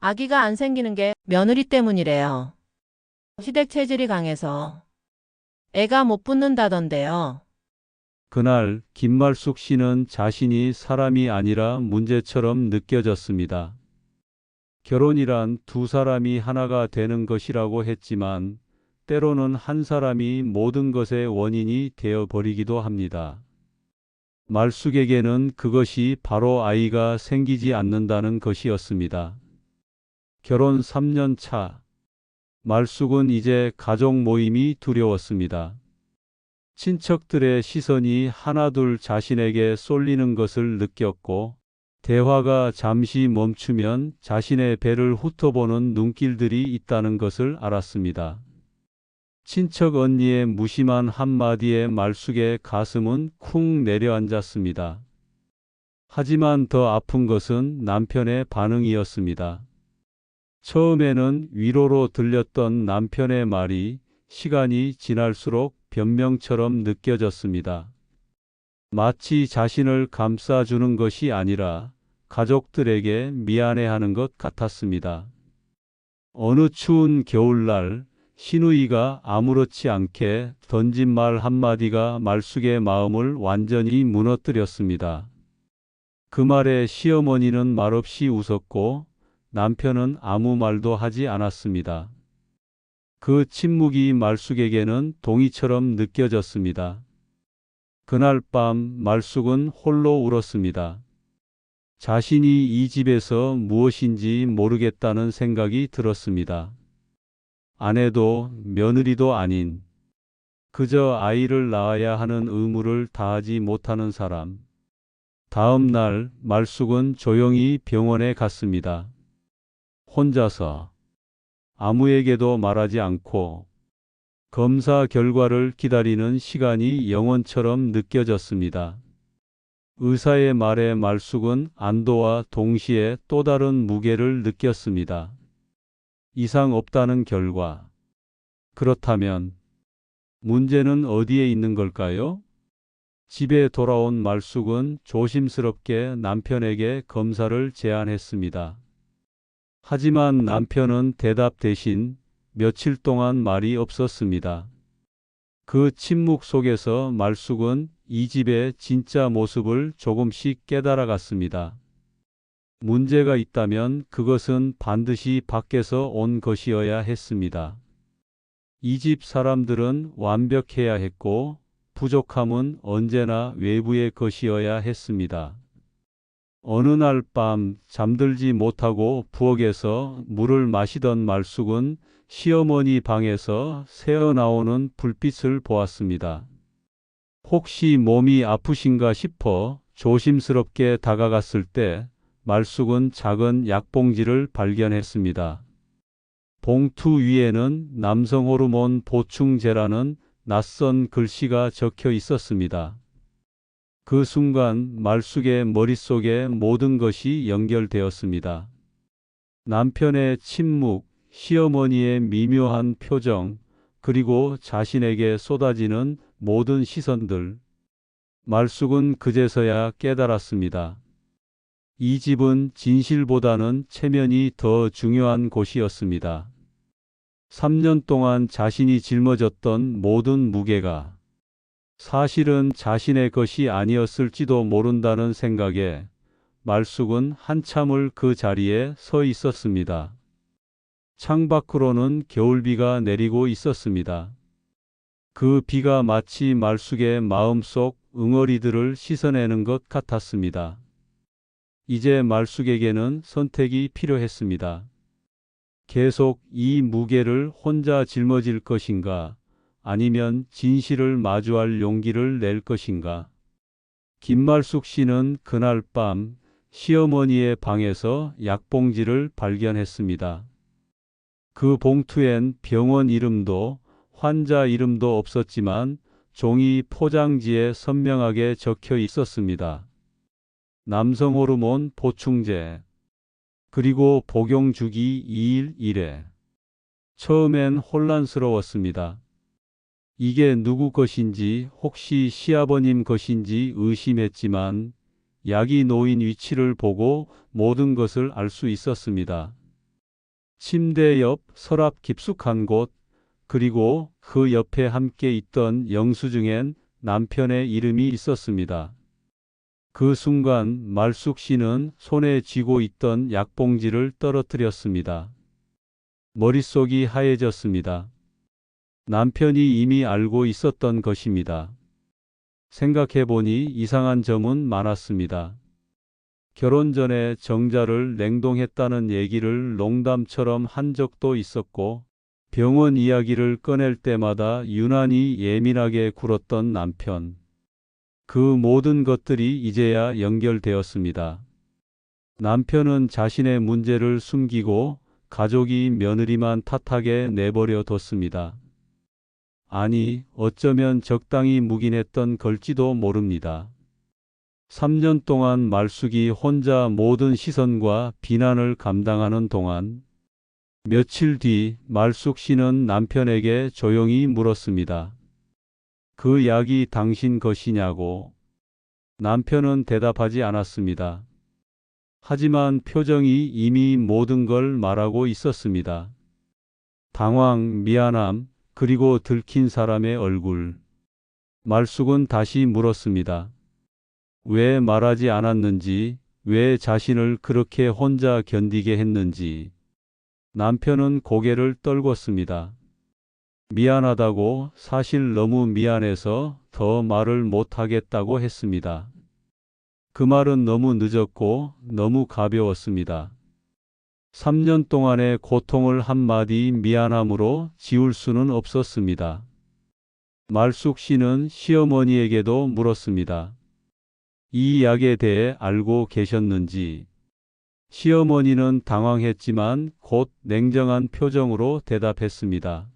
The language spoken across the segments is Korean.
아기가 안 생기는 게 며느리 때문이래요. 시댁 체질이 강해서 애가 못 붙는다던데요. 그날 김말숙 씨는 자신이 사람이 아니라 문제처럼 느껴졌습니다. 결혼이란 두 사람이 하나가 되는 것이라고 했지만 때로는 한 사람이 모든 것의 원인이 되어 버리기도 합니다. 말숙에게는 그것이 바로 아이가 생기지 않는다는 것이었습니다. 결혼 3년 차, 말숙은 이제 가족 모임이 두려웠습니다. 친척들의 시선이 하나둘 자신에게 쏠리는 것을 느꼈고, 대화가 잠시 멈추면 자신의 배를 훑어보는 눈길들이 있다는 것을 알았습니다. 친척 언니의 무심한 한마디에 말숙의 가슴은 쿵 내려앉았습니다. 하지만 더 아픈 것은 남편의 반응이었습니다. 처음에는 위로로 들렸던 남편의 말이 시간이 지날수록 변명처럼 느껴졌습니다. 마치 자신을 감싸주는 것이 아니라 가족들에게 미안해하는 것 같았습니다. 어느 추운 겨울날 신우이가 아무렇지 않게 던진 말 한마디가 말숙의 마음을 완전히 무너뜨렸습니다. 그 말에 시어머니는 말없이 웃었고 남편은 아무 말도 하지 않았습니다. 그 침묵이 말숙에게는 동의처럼 느껴졌습니다. 그날 밤 말숙은 홀로 울었습니다. 자신이 이 집에서 무엇인지 모르겠다는 생각이 들었습니다. 아내도 며느리도 아닌 그저 아이를 낳아야 하는 의무를 다하지 못하는 사람. 다음 날 말숙은 조용히 병원에 갔습니다. 혼자서 아무에게도 말하지 않고 검사 결과를 기다리는 시간이 영원처럼 느껴졌습니다. 의사의 말에 말숙은 안도와 동시에 또 다른 무게를 느꼈습니다. 이상 없다는 결과. 그렇다면 문제는 어디에 있는 걸까요? 집에 돌아온 말숙은 조심스럽게 남편에게 검사를 제안했습니다. 하지만 남편은 대답 대신 며칠 동안 말이 없었습니다. 그 침묵 속에서 말숙은 이 집의 진짜 모습을 조금씩 깨달아갔습니다. 문제가 있다면 그것은 반드시 밖에서 온 것이어야 했습니다. 이 집 사람들은 완벽해야 했고 부족함은 언제나 외부의 것이어야 했습니다. 어느 날 밤 잠들지 못하고 부엌에서 물을 마시던 말숙은 시어머니 방에서 새어나오는 불빛을 보았습니다. 혹시 몸이 아프신가 싶어 조심스럽게 다가갔을 때 말숙은 작은 약봉지를 발견했습니다. 봉투 위에는 남성 호르몬 보충제라는 낯선 글씨가 적혀 있었습니다. 그 순간 말숙의 머릿속에 모든 것이 연결되었습니다. 남편의 침묵, 시어머니의 미묘한 표정, 그리고 자신에게 쏟아지는 모든 시선들. 말숙은 그제서야 깨달았습니다. 이 집은 진실보다는 체면이 더 중요한 곳이었습니다. 3년 동안 자신이 짊어졌던 모든 무게가 사실은 자신의 것이 아니었을지도 모른다는 생각에 말숙은 한참을 그 자리에 서 있었습니다. 창밖으로는 겨울비가 내리고 있었습니다. 그 비가 마치 말숙의 마음속 응어리들을 씻어내는 것 같았습니다. 이제 말숙에게는 선택이 필요했습니다. 계속 이 무게를 혼자 짊어질 것인가, 아니면 진실을 마주할 용기를 낼 것인가. 김말숙 씨는 그날 밤 시어머니의 방에서 약봉지를 발견했습니다. 그 봉투엔 병원 이름도 환자 이름도 없었지만 종이 포장지에 선명하게 적혀 있었습니다. 남성 호르몬 보충제, 그리고 복용 주기 2일 1회. 처음엔 혼란스러웠습니다. 이게 누구 것인지, 혹시 시아버님 것인지 의심했지만 약이 놓인 위치를 보고 모든 것을 알 수 있었습니다. 침대 옆 서랍 깊숙한 곳, 그리고 그 옆에 함께 있던 영수증엔 남편의 이름이 있었습니다. 그 순간 말숙 씨는 손에 쥐고 있던 약봉지를 떨어뜨렸습니다. 머릿속이 하얘졌습니다. 남편이 이미 알고 있었던 것입니다. 생각해보니 이상한 점은 많았습니다. 결혼 전에 정자를 냉동했다는 얘기를 농담처럼 한 적도 있었고, 병원 이야기를 꺼낼 때마다 유난히 예민하게 굴었던 남편. 그 모든 것들이 이제야 연결되었습니다. 남편은 자신의 문제를 숨기고 가족이 며느리만 탓하게 내버려 뒀습니다. 아니, 어쩌면 적당히 묵인했던 걸지도 모릅니다. 3년 동안 말숙이 혼자 모든 시선과 비난을 감당하는 동안 며칠 뒤 말숙 씨는 남편에게 조용히 물었습니다. 그 약이 당신 것이냐고. 남편은 대답하지 않았습니다. 하지만 표정이 이미 모든 걸 말하고 있었습니다. 당황, 미안함, 그리고 들킨 사람의 얼굴. 말숙은 다시 물었습니다. 왜 말하지 않았는지, 왜 자신을 그렇게 혼자 견디게 했는지. 남편은 고개를 떨궜습니다. 미안하다고, 사실 너무 미안해서 더 말을 못하겠다고 했습니다. 그 말은 너무 늦었고 너무 가벼웠습니다. 3년 동안의 고통을 한마디 미안함으로 지울 수는 없었습니다. 말숙 씨는 시어머니에게도 물었습니다. 이 약에 대해 알고 계셨는지. 시어머니는 당황했지만 곧 냉정한 표정으로 대답했습니다.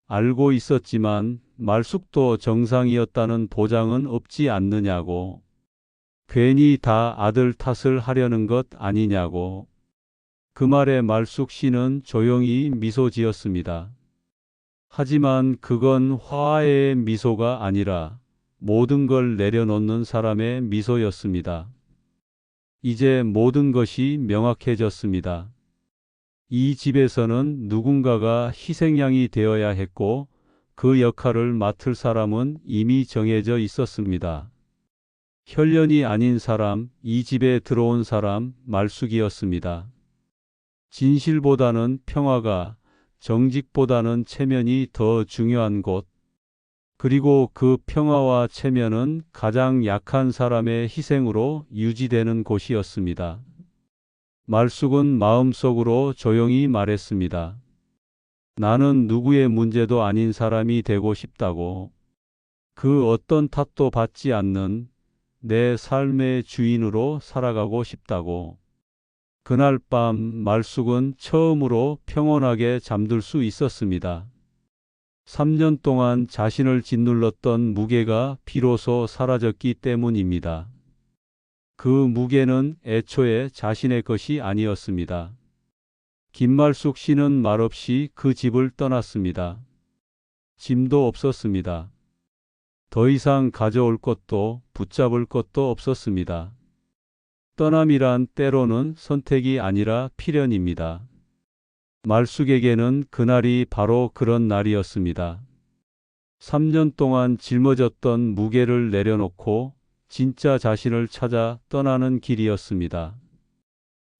알고 있었지만 말숙도 정상이었다는 보장은 없지 않느냐고. 괜히 다 아들 탓을 하려는 것 아니냐고. 그 말에 말숙 씨는 조용히 미소 지었습니다. 하지만 그건 화해의 미소가 아니라 모든 걸 내려놓는 사람의 미소였습니다. 이제 모든 것이 명확해졌습니다. 이 집에서는 누군가가 희생양이 되어야 했고 그 역할을 맡을 사람은 이미 정해져 있었습니다. 혈연이 아닌 사람, 이 집에 들어온 사람, 말숙이었습니다. 진실보다는 평화가, 정직보다는 체면이 더 중요한 곳. 그리고 그 평화와 체면은 가장 약한 사람의 희생으로 유지되는 곳이었습니다. 말숙은 마음속으로 조용히 말했습니다. 나는 누구의 문제도 아닌 사람이 되고 싶다고. 그 어떤 탓도 받지 않는 내 삶의 주인으로 살아가고 싶다고. 그날 밤 말숙은 처음으로 평온하게 잠들 수 있었습니다. 3년 동안 자신을 짓눌렀던 무게가 비로소 사라졌기 때문입니다. 그 무게는 애초에 자신의 것이 아니었습니다. 김말숙 씨는 말없이 그 집을 떠났습니다. 짐도 없었습니다. 더 이상 가져올 것도 붙잡을 것도 없었습니다. 떠남이란 때로는 선택이 아니라 필연입니다. 말숙에게는 그날이 바로 그런 날이었습니다. 3년 동안 짊어졌던 무게를 내려놓고 진짜 자신을 찾아 떠나는 길이었습니다.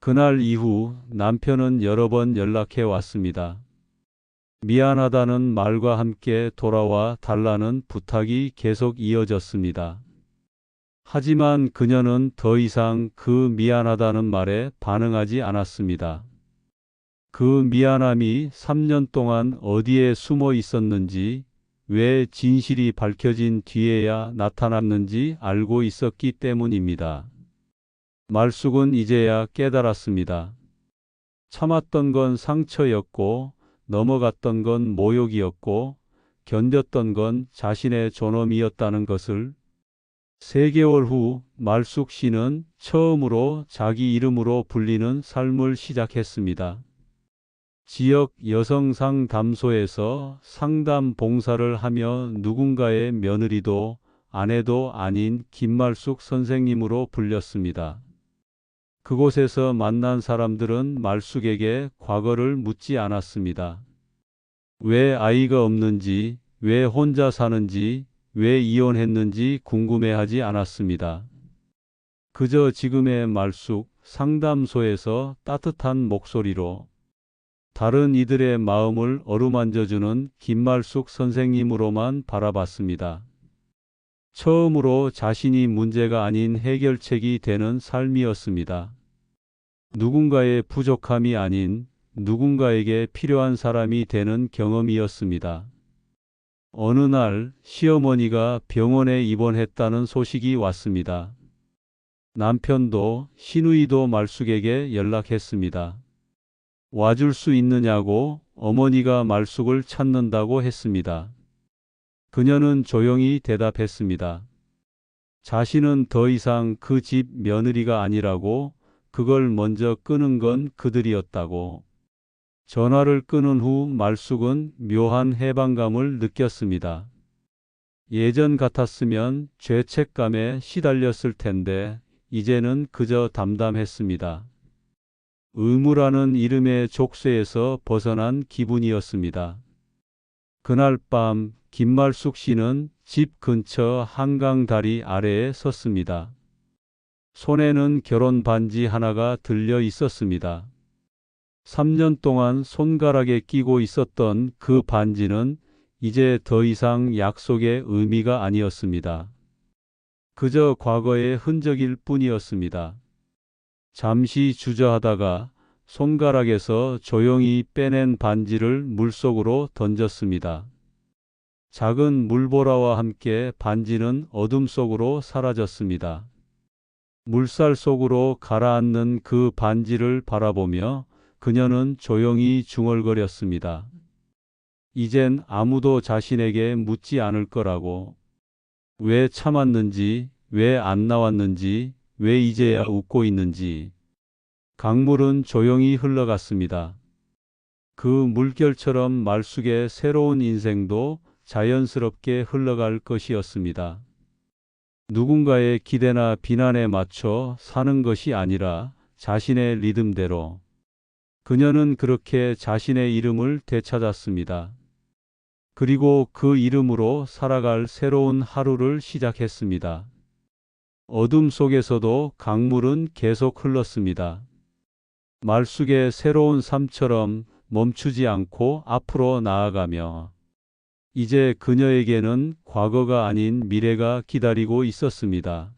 그날 이후 남편은 여러 번 연락해 왔습니다. 미안하다는 말과 함께 돌아와 달라는 부탁이 계속 이어졌습니다. 하지만 그녀는 더 이상 그 미안하다는 말에 반응하지 않았습니다. 그 미안함이 3년 동안 어디에 숨어 있었는지, 왜 진실이 밝혀진 뒤에야 나타났는지 알고 있었기 때문입니다. 말숙은 이제야 깨달았습니다. 참았던 건 상처였고, 넘어갔던 건 모욕이었고, 견뎠던 건 자신의 존엄이었다는 것을. 3개월 후 말숙 씨는 처음으로 자기 이름으로 불리는 삶을 시작했습니다. 지역 여성 상담소에서 상담 봉사를 하며 누군가의 며느리도 아내도 아닌 김말숙 선생님으로 불렸습니다. 그곳에서 만난 사람들은 말숙에게 과거를 묻지 않았습니다. 왜 아이가 없는지, 왜 혼자 사는지, 왜 이혼했는지 궁금해하지 않았습니다. 그저 지금의 말숙 상담소에서 따뜻한 목소리로 다른 이들의 마음을 어루만져주는 김말숙 선생님으로만 바라봤습니다. 처음으로 자신이 문제가 아닌 해결책이 되는 삶이었습니다. 누군가의 부족함이 아닌 누군가에게 필요한 사람이 되는 경험이었습니다. 어느 날 시어머니가 병원에 입원했다는 소식이 왔습니다. 남편도 시누이도 말숙에게 연락했습니다. 와줄 수 있느냐고 어머니가 말숙을 찾는다고 했습니다. 그녀는 조용히 대답했습니다. 자신은 더 이상 그 집 며느리가 아니라고, 그걸 먼저 끊은 건 그들이었다고. 전화를 끊은 후 말숙은 묘한 해방감을 느꼈습니다. 예전 같았으면 죄책감에 시달렸을 텐데 이제는 그저 담담했습니다. 의무라는 이름의 족쇄에서 벗어난 기분이었습니다. 그날 밤 김말숙 씨는 집 근처 한강 다리 아래에 섰습니다. 손에는 결혼 반지 하나가 들려 있었습니다. 3년 동안 손가락에 끼고 있었던 그 반지는 이제 더 이상 약속의 의미가 아니었습니다. 그저 과거의 흔적일 뿐이었습니다. 잠시 주저하다가 손가락에서 조용히 빼낸 반지를 물속으로 던졌습니다. 작은 물보라와 함께 반지는 어둠 속으로 사라졌습니다. 물살 속으로 가라앉는 그 반지를 바라보며 그녀는 조용히 중얼거렸습니다. 이젠 아무도 자신에게 묻지 않을 거라고. 왜 참았는지, 왜 안 나왔는지, 왜 이제야 웃고 있는지. 강물은 조용히 흘러갔습니다. 그 물결처럼 말숙의 새로운 인생도 자연스럽게 흘러갈 것이었습니다. 누군가의 기대나 비난에 맞춰 사는 것이 아니라 자신의 리듬대로. 그녀는 그렇게 자신의 이름을 되찾았습니다. 그리고 그 이름으로 살아갈 새로운 하루를 시작했습니다. 어둠 속에서도 강물은 계속 흘렀습니다. 말숙의 새로운 삶처럼 멈추지 않고 앞으로 나아가며 이제 그녀에게는 과거가 아닌 미래가 기다리고 있었습니다.